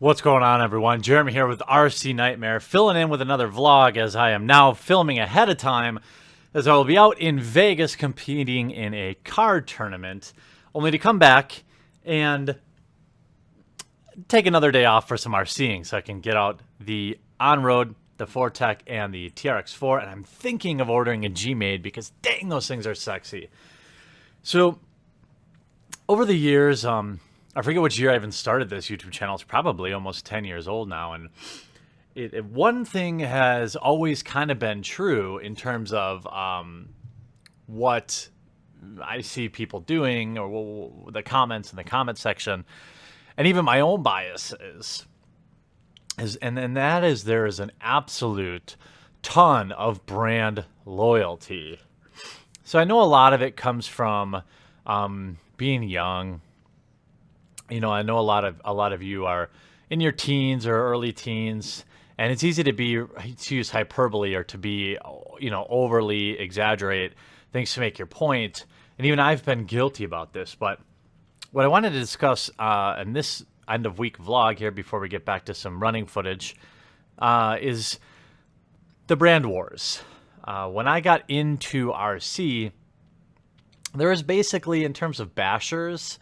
What's going on, everyone? Jeremy here with RC Nightmare, filling in with another vlog as I am now filming ahead of time as I will be out in Vegas competing in a card tournament, only to come back and take another day off for some RCing so I can get out the on-road, the Fortec, and the TRX4, and I'm thinking of ordering a G-Made because dang, those things are sexy. So, over the years, I forget which year I even started this YouTube channel. It's probably almost 10 years old now. And one thing has always kind of been true in terms of what I see people doing or the comments in the comment section, and even my own biases. And that is there is an absolute ton of brand loyalty. So I know a lot of it comes from being young. You know, I know a lot of you are in your teens or early teens, and it's easy to use hyperbole or to be, overly exaggerate things to make your point. And even I've been guilty about this. But what I wanted to discuss in this end of week vlog here before we get back to some running footage is the brand wars. When I got into RC, there was basically, in terms of bashers,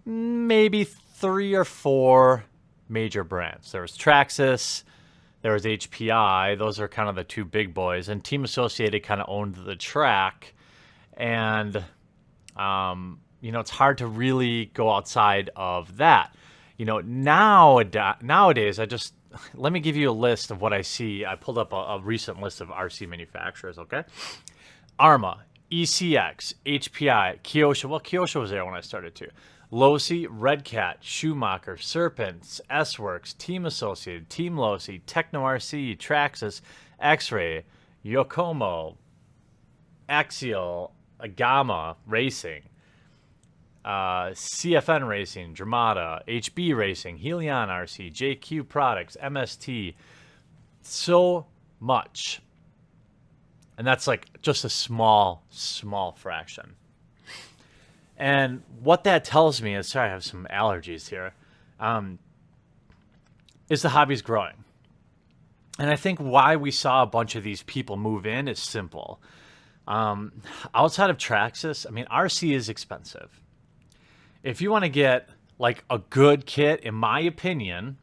maybe 3 or 4 major brands. There was Traxxas, there was HPI. Those are kind of the two big boys. And Team Associated kind of owned the track. And, it's hard to really go outside of that. Nowadays, let me give you a list of what I see. I pulled up a recent list of RC manufacturers, okay? Arrma, ECX, HPI, Kyosho. Well, Kyosho was there when I started too. Losi, Red Cat, Schumacher, Serpents, S-Works, Team Associated, Team Losi, Techno RC, Traxxas, X-Ray, Yokomo, Axial, Agama Racing, CFN Racing, Dramata, HB Racing, Helion RC, JQ Products, MST. So much. And that's like just a small fraction. And what that tells me is, sorry, I have some allergies here, is the hobby's growing. And I think why we saw a bunch of these people move in is simple. Outside of Traxxas, RC is expensive. If you want to get like a good kit, in my opinion,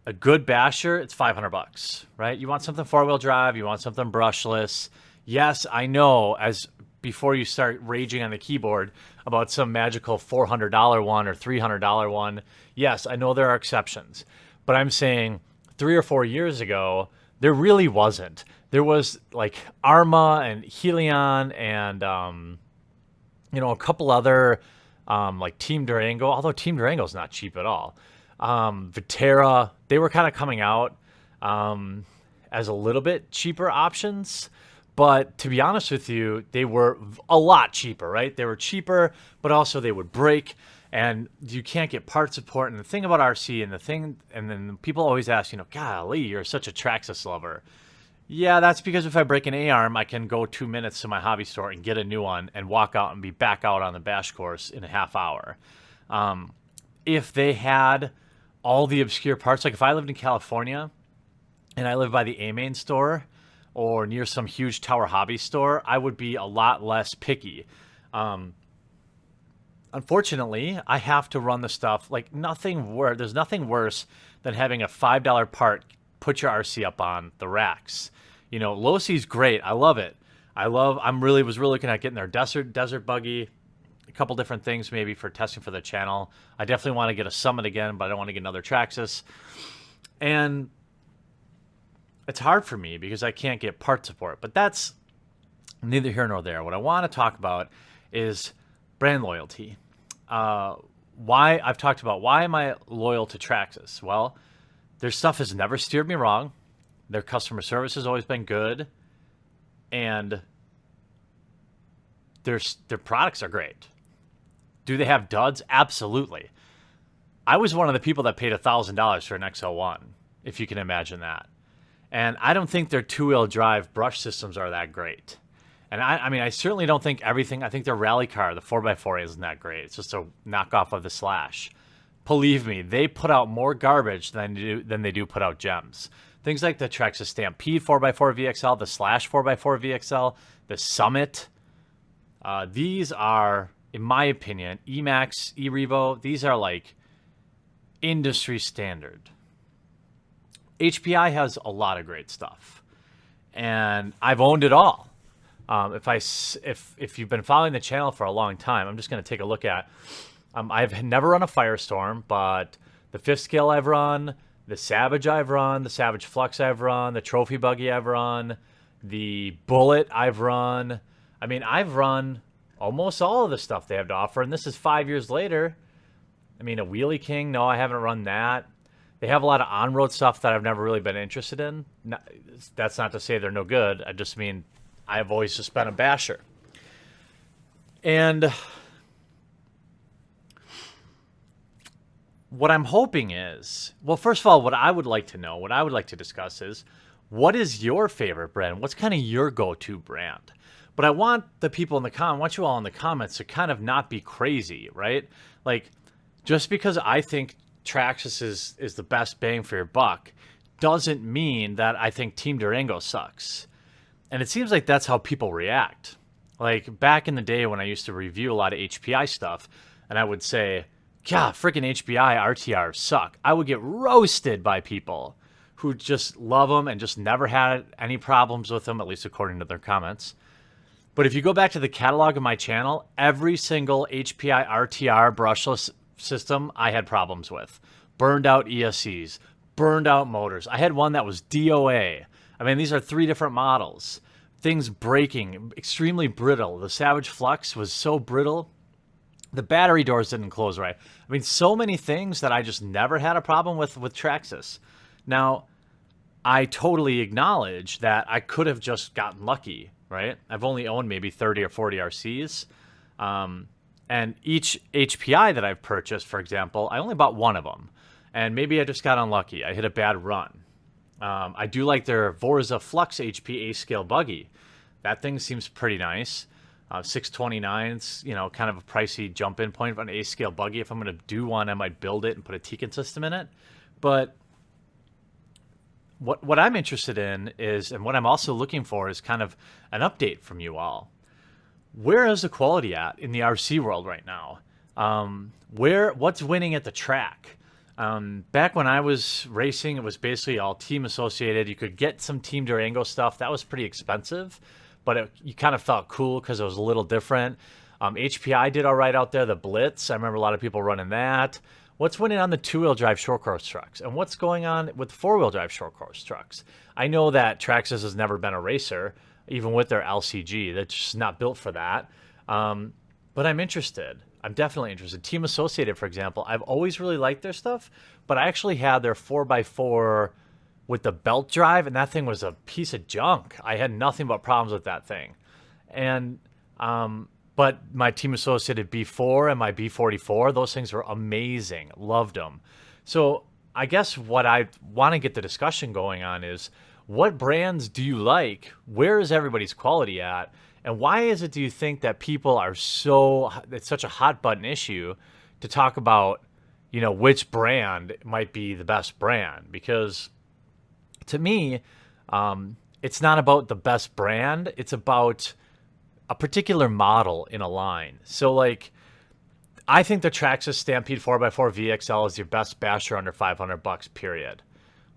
a good basher, it's $500, right? You want something 4-wheel drive, you want something brushless. Yes, I know, before you start raging on the keyboard about some magical $400 one or $300 one. Yes, I know there are exceptions, but I'm saying 3 or 4 years ago, there really wasn't. There was like Arrma and Helion and, a couple other, like Team Durango, although Team Durango is not cheap at all. Viterra, they were kind of coming out as a little bit cheaper options. But to be honest with you, they were a lot cheaper, right? They were cheaper, but also they would break, and you can't get part support. And the thing about RC and then people always ask, golly, you're such a Traxxas lover. Yeah, that's because if I break an A-arm, I can go 2 minutes to my hobby store and get a new one and walk out and be back out on the bash course in a half hour. If they had all the obscure parts, like if I lived in California and I lived by the A-Main store, or near some huge tower hobby store, I would be a lot less picky. Unfortunately, I have to run the stuff like there's nothing worse than having a $5 part put your RC up on the racks. Losi's great. I love it. Was really looking at getting their desert buggy, a couple different things maybe for testing for the channel. I definitely want to get a Summit again, but I don't want to get another Traxxas. And it's hard for me because I can't get part support, but that's neither here nor there. What I want to talk about is brand loyalty. Why am I loyal to Traxxas? Well, their stuff has never steered me wrong. Their customer service has always been good, and their products are great. Do they have duds? Absolutely. I was one of the people that paid $1,000 for an XL1, if you can imagine that. And I don't think their 2-wheel drive brush systems are that great. And I certainly don't think everything. I think their rally car, the 4x4, isn't that great. It's just a knockoff of the Slash. believe me, they put out more garbage than they do put out gems. Things like the Traxxas Stampede 4x4 VXL, the Slash 4x4 VXL, the Summit. These are, in my opinion, Emax, eRevo, these are like industry standard. HPI has a lot of great stuff, and I've owned it all. If you've been following the channel for a long time, I'm just going to take a look at. I've never run a Firestorm, but the 5th scale I've run, the Savage I've run, the Savage Flux I've run, the Trophy Buggy I've run, the Bullet I've run. I mean, I've run almost all of the stuff they have to offer, and this is 5 years later. I mean, a Wheelie King, no, I haven't run that. They have a lot of on-road stuff that I've never really been interested in. That's not to say they're no good. I just mean I've always just been a basher. And what I'm hoping is, well, first of all, what I would like to know, what I would like to discuss is, what is your favorite brand? What's kind of your go-to brand? But I want the people in the I want you all in the comments to kind of not be crazy, right? Like, just because I think Traxxas is the best bang for your buck doesn't mean that I think Team Durango sucks. And it seems like that's how people react. Like, back in the day when I used to review a lot of HPI stuff, and I would say, God, freaking HPI RTR suck, I would get roasted by people who just love them and just never had any problems with them, at least according to their comments. But if you go back to the catalog of my channel, every single HPI RTR brushless system I had problems with. Burned out ESCs, burned out motors. I had one that was DOA. I mean, these are 3 different models. Things breaking, extremely brittle. The Savage Flux was so brittle. The battery doors didn't close right. I mean, so many things that I just never had a problem with Traxxas. Now, I totally acknowledge that I could have just gotten lucky, right? I've only owned maybe 30 or 40 RCs. And each HPI that I've purchased, for example, I only bought one of them. And maybe I just got unlucky. I hit a bad run. I do like their Vorza Flux HP A-scale buggy. That thing seems pretty nice. 629's, you know, kind of a pricey jump-in point for an A-scale buggy. If I'm going to do one, I might build it and put a Tekin system in it. But what I'm interested in is, and what I'm also looking for is kind of an update from you all. Where is the quality at in the RC world right now? What's winning at the track? Back when I was racing, it was basically all team associated. You could get some Team Durango stuff. That was pretty expensive, but you kind of felt cool because it was a little different. HPI did all right out there. The Blitz, I remember a lot of people running that. What's winning on the 2-wheel drive short course trucks? And what's going on with 4-wheel drive short course trucks? I know that Traxxas has never been a racer, even with their LCG. They're just not built for that. But I'm interested. I'm definitely interested. Team Associated, for example, I've always really liked their stuff, but I actually had their 4x4 with the belt drive, and that thing was a piece of junk. I had nothing but problems with that thing. And but my Team Associated B4 and my B44, those things were amazing. Loved them. So I guess what I want to get the discussion going on is, what brands do you like? Where is everybody's quality at? And why is it, do you think, that people are it's such a hot button issue to talk about, you know, which brand might be the best brand? Because to me, it's not about the best brand. It's about a particular model in a line. So, like, I think the Traxxas Stampede 4x4 VXL is your best basher under $500, period.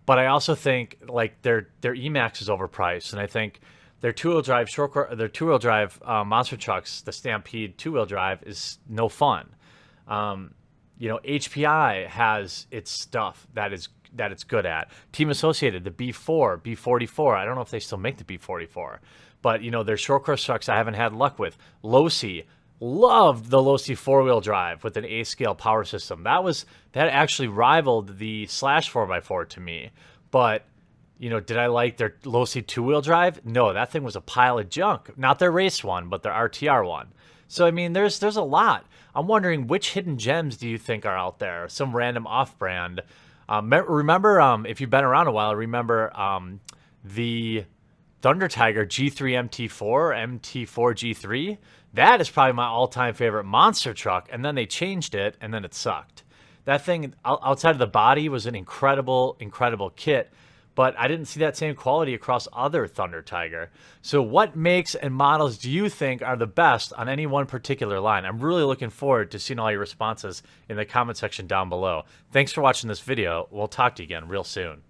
But I also think, like, their Emax is overpriced, and I think their two-wheel drive monster trucks, the Stampede two-wheel drive, is no fun. You know, HPI has its stuff that it's good at. Team Associated, the B4, B44. I don't know if they still make the B44, but you know, their short course trucks I haven't had luck with. Losi, loved the Losi 4-wheel drive with an A-scale power system. That actually rivaled the Slash 4x4 to me. But you know, did I like their Losi 2-wheel drive? No, that thing was a pile of junk. Not their race one, but their RTR one. So I mean, there's a lot. I'm wondering, which hidden gems do you think are out there? Some random off-brand. Remember, if you've been around a while, remember the Thunder Tiger G3 MT4, MT4 G3? That is probably my all-time favorite monster truck, and then they changed it, and then it sucked. That thing outside of the body was an incredible, incredible kit, but I didn't see that same quality across other Thunder Tiger. So what makes and models do you think are the best on any one particular line? I'm really looking forward to seeing all your responses in the comment section down below. Thanks for watching this video. We'll talk to you again real soon.